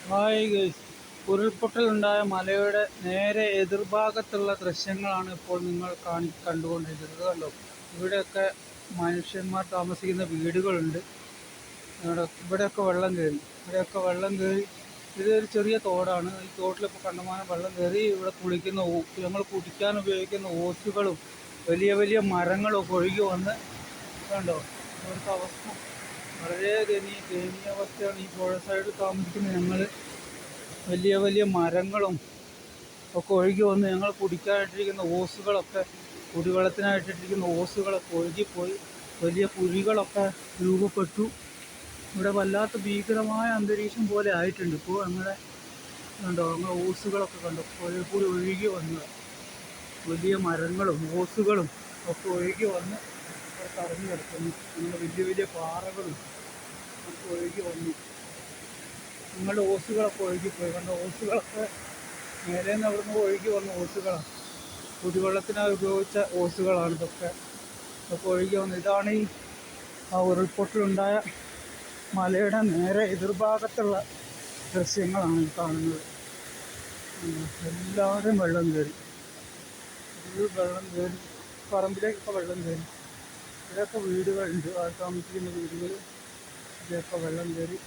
Hi guys, ഉരുൾപൊട്ടലുണ്ടായ മലയുടെ നേരെ എതിർഭാഗത്തുള്ള ദൃശ്യങ്ങളാണ് ഇപ്പോൾ നിങ്ങൾ കണ്ടുകൊണ്ടിരിക്കുന്നത്. കണ്ടോ, ഇവിടെയൊക്കെ മനുഷ്യന്മാർ താമസിക്കുന്ന വീടുകളുണ്ട്. ഇവിടെയൊക്കെ വെള്ളം കയറി, ഇതൊരു ചെറിയ തോടാണ്. ഈ തോട്ടിലിപ്പോൾ കണ്ടമാനം വെള്ളം കയറി. ഇവിടെ ഞങ്ങൾ കുടിക്കാൻ ഉപയോഗിക്കുന്ന ഓസുകളും വലിയ വലിയ മരങ്ങളും ഒക്കെ ഒഴുകി വന്ന്, കണ്ടോ ഇവിടുത്തെ അവസ്ഥ വളരെ ദയനീയാവസ്ഥയാണ്. ഈ പുഴ സൈഡിൽ താമസിക്കുന്ന ഞങ്ങൾ വലിയ വലിയ മരങ്ങളും ഒക്കെ ഒഴുകി വന്ന് ഞങ്ങൾ കുടിക്കാനായിട്ടിരിക്കുന്ന ഓസുകളൊക്കെ, കുടിവെള്ളത്തിനായിട്ടിരിക്കുന്ന ഓസുകളൊക്കെ ഒഴുകിപ്പോയി. വലിയ കുഴികളൊക്കെ രൂപപ്പെട്ടു. ഇവിടെ വല്ലാത്ത ഭീകരമായ അന്തരീക്ഷം പോലെ ആയിട്ടുണ്ട് ഇപ്പോൾ. ഞങ്ങളെ ഓസുകളൊക്കെ കണ്ടു പുഴയിൽ കൂടി ഒഴുകി വന്ന് വലിയ മരങ്ങളും ഓസുകളും ഒക്കെ ഒഴുകി വന്ന് കറങ്ങി കിടക്കുന്നു. അങ്ങനെ വലിയ വലിയ പാറകളും ഒക്കെ ഒഴുകി വന്നു. നിങ്ങളുടെ ഓസുകളൊക്കെ ഒഴുകിപ്പോയി. കണ്ട ഓസുകളൊക്കെ മേലെ നിന്ന് അവിടുന്ന് ഒഴുകി വന്ന ഓസുകളാണ്. കുടിവെള്ളത്തിനായി ഉപയോഗിച്ച ഓസുകളാണ് ഇതൊക്കെ ഒഴുകി വന്നത്. ഇതാണ് ഈ ഉരുൾപൊട്ടലുണ്ടായ മലയുടെ നേരെ എതിർഭാഗത്തുള്ള ദൃശ്യങ്ങളാണ് കാണുന്നത്. എല്ലാവരും വെള്ളം കയറി, പറമ്പിലേക്കൊക്കെ വെള്ളം കയറി. ഇവിടെയൊക്കെ വീടുകളുണ്ട്, താമസിക്കുന്ന വീടുകൾ, ഇതൊക്കെ വെള്ളം കയറി.